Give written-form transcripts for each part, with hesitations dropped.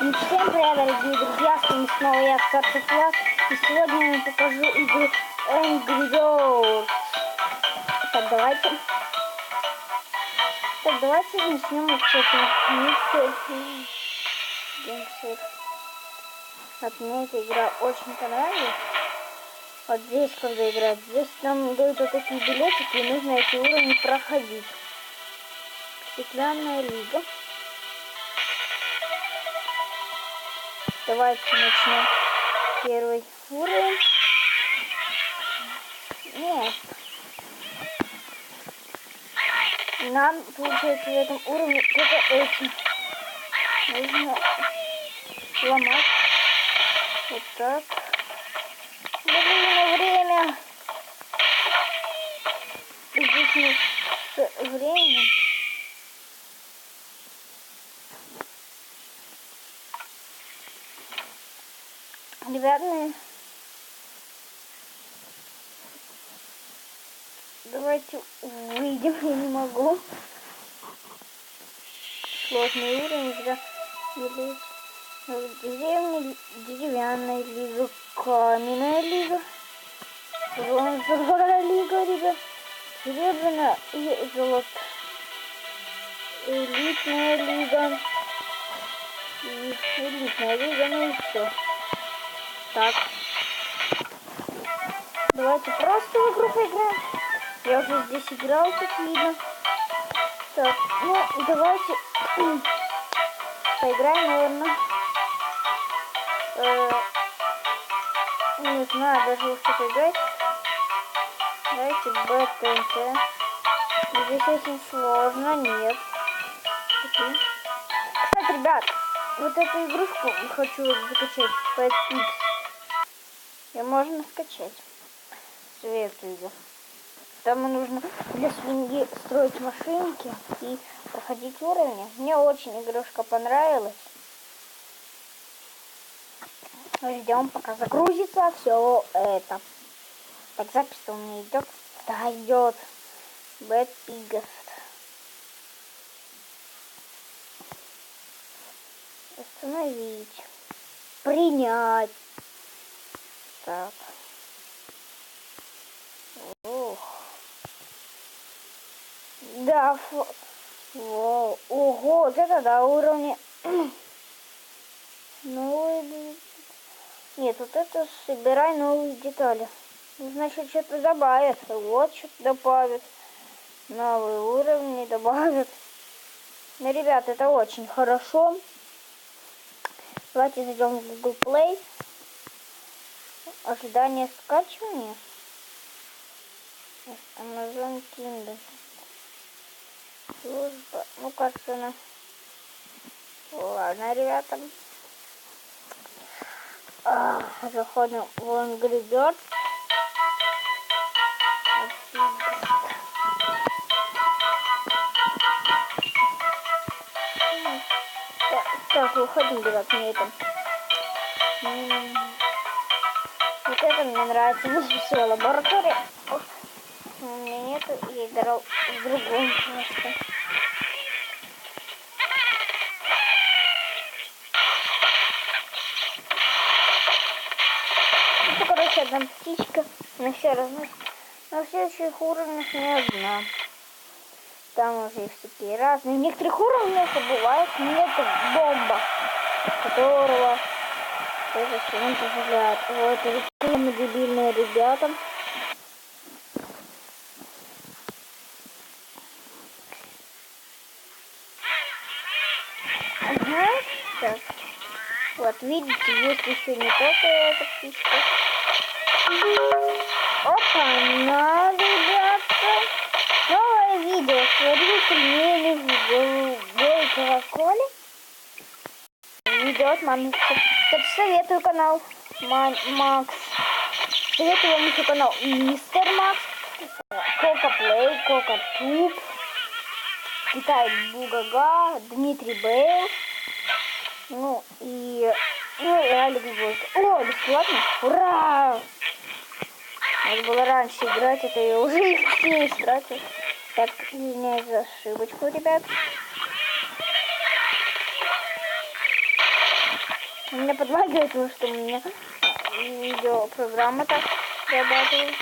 И всем привет, дорогие друзья, с вами снова я, Старший Класс, и сегодня я вам покажу игру Angry Birds. Так, давайте начнем с этого. Вот мне эта игра очень понравилась. Вот здесь, когда играть, здесь нам дают вот такие билетики, и нужно эти уровни проходить. Стеклянная лига. Давайте начнем первый уровень. Нет. Нам, получается, в этом уровне только эти. Нужно ломать. Вот так. Блин, время. Здесь не с временем. Ребята, давайте выйдем, я не могу. Сложный уровень, когда деревня, деревянная лига, каменная лига, бронзовая лига, ребят, серебряная и золотая, элитная лига, и элитная лига, ну и все. Так, давайте просто в игру поиграем. Я уже здесь играл, как видно. Так, ну давайте поиграем, наверное. Не знаю даже что поиграть. Давайте БТНТ. Здесь очень сложно, нет. Кстати, ребят, вот эту игрушку хочу закачать. PetPix. Ее можно скачать. Советую ее. Там нужно для свиньи строить машинки и проходить уровни. Мне очень игрушка понравилась. Ждем, пока загрузится все это. Так, запись-то у меня идет. Да, идет. Bad Pigs. Остановить. Принять. Так. Ох. Да, ого, вот это да, уровни. Ну, нет, вот это собирай новые детали. Значит, что-то добавят. Вот что-то добавят. Новые уровни добавят. Ну, ребят, это очень хорошо. Давайте зайдем в Google Play. Ожидание скачивания. Amazon Kindle. Служба. Ну, кажется, она... Ладно, ребята. Заходим в Angry Birds. Так, выходим, ребят, мне это. Вот это мне нравится. Высшая лаборатория. У меня нету, я играл в другом месте. Это, короче, одна птичка. На все разносит. На следующих уровнях не одна. Там уже всякие разные. В некоторых уровнях бывает нет бомба, которого это все не позволяет. Вот это самые дебильные ребята. Ага, так. Вот, видите, есть еще не только эта птичка. Опа, на, ребята. Новое видео. Смотрю пельмени в голубой колоколе. Видео от мамы. Так, советую канал Макс. Советую вам еще канал Мистер Макс. Кока Плей, Кока Туб. Китай Бугага, Дмитрий Бейл. Ну и Алекс Бойко. О, бесплатно? Ура! Надо было раньше играть, это я уже все истратил. Так, извиняюсь за ошибочку, ребят. У меня подлагивает, потому что у меня видеопрограмма так работает.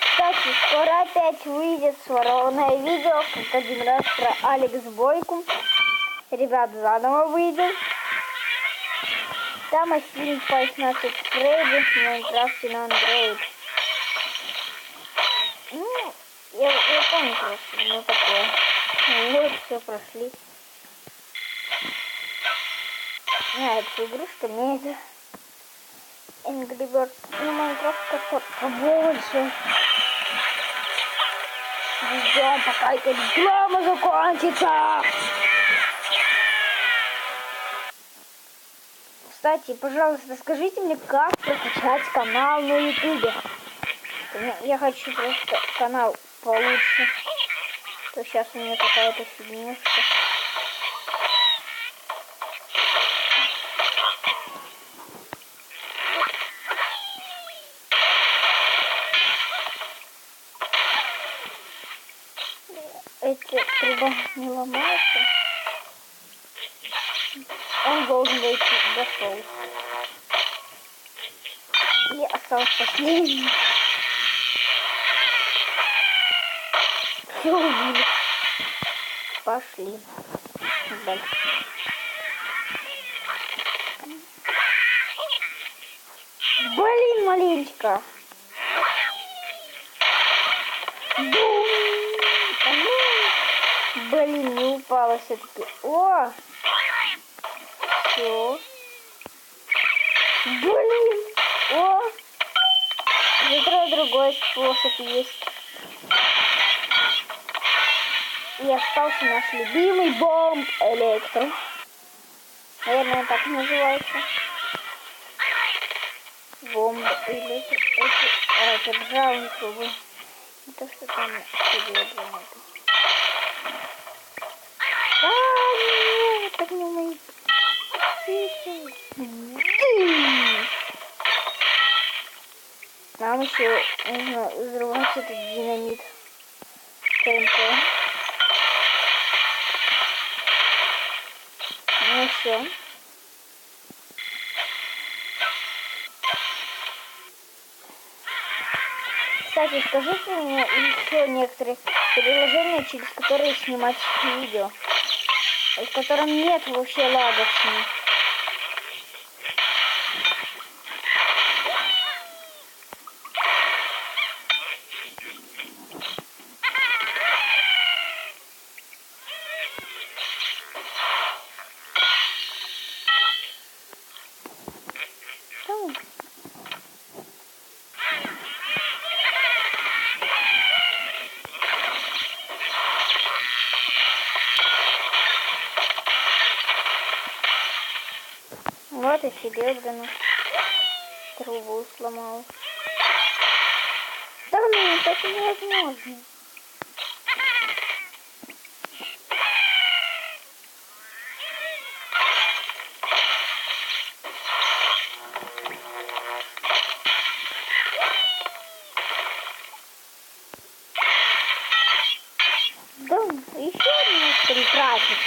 Кстати, скоро опять выйдет сворованное видео, как один раз про Алекс Бойку. Ребят, заново выйдет. Там и фильм Five Nights at Freddy's в Майнкрафте на Android. Ну, я помню просто, ну такое. Ну вот, все прошли. Это игрушка медиа. Angry Birds. Ну, Майнкрафт как-то побольше. Ждем, пока эта реклама закончится. Кстати, пожалуйста, скажите мне, как прокачать канал на ютубе. Я хочу просто канал получше. То сейчас у меня какая-то фигнюшка. Эти труба не ломается. Он должен дойти до стол. И остался последний. Все убили. Пошли. Дальше. Блин, маленечко. Блин, не упала все-таки. О! Все. Блин! О! Зато другой способ есть. И остался наш любимый бомб электро. Наверное, так называется. Бомба электро. Это ржавые трубы. Не то, что там серебряные. Нет, так не мои. Нам еще нужно взрывать этот динамит. ТНТ. Ну все. Кстати, скажите мне еще некоторые приложения, через которые снимать видео, в котором нет вообще лагочки. Вот и серебряную трубу сломал. Да ну, это невозможно. Да, еще одну прекратить.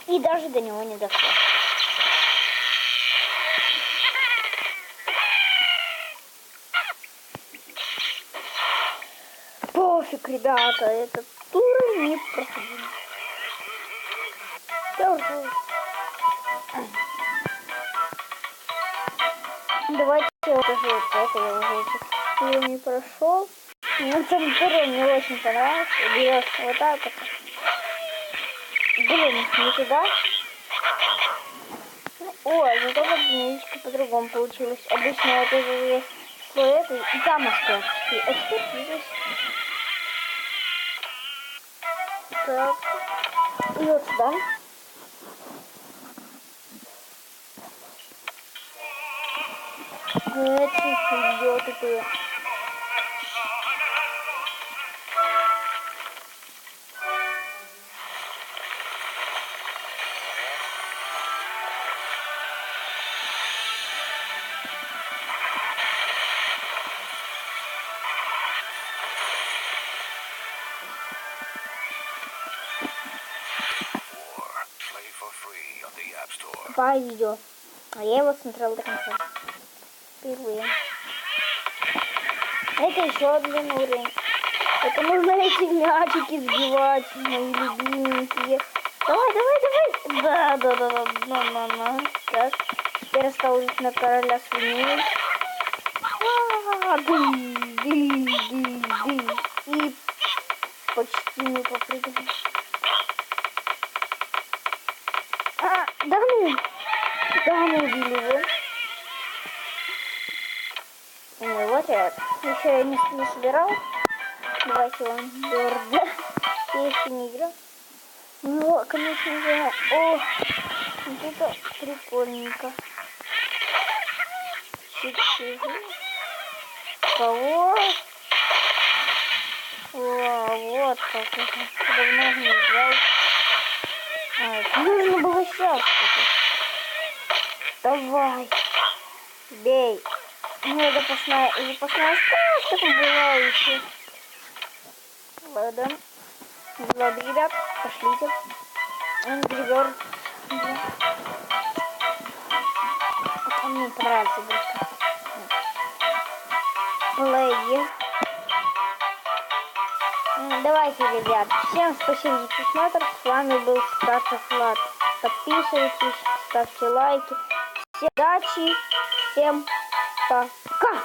И даже до него не дошло. Пофиг, ребята, этот тур не проходил. Давайте я покажу вот это, я уже его не прошел. Но сам тур мне очень понравился. Берешь вот так вот. Блин, не туда. Ой, зато вот немножечко по-другому получилось. Обычно это же есть слой этой, и там остается. А теперь здесь. Так. И вот сюда. Эти идиоты. по видео. А я его смотрел до конца. Впервые. Это еще один уровень. Это нужно эти мячики сбивать, мои любименькие. Давай, давай, давай. Да, да, да, да, на. Так, теперь осталось на короля свиней. И почти мы попрыгали. Да мы убили его. Вот я еще не собирал. Давайте он дёрда. Я еще не играл. Ну, конечно же, вот это прикольненько. Кого? Вот как это. Давно не играл. Это нужно было сейчас. Давай. Бей. Ну, запасная сказка там была еще. Ладно. Ладно, ребят, пошлите. Angry Birds. Мне понравился игрушка. Плей. Давайте, ребят. Всем спасибо за просмотр. С вами был Стартов Влад. Подписывайтесь, ставьте лайки. Всем удачи. Всем пока.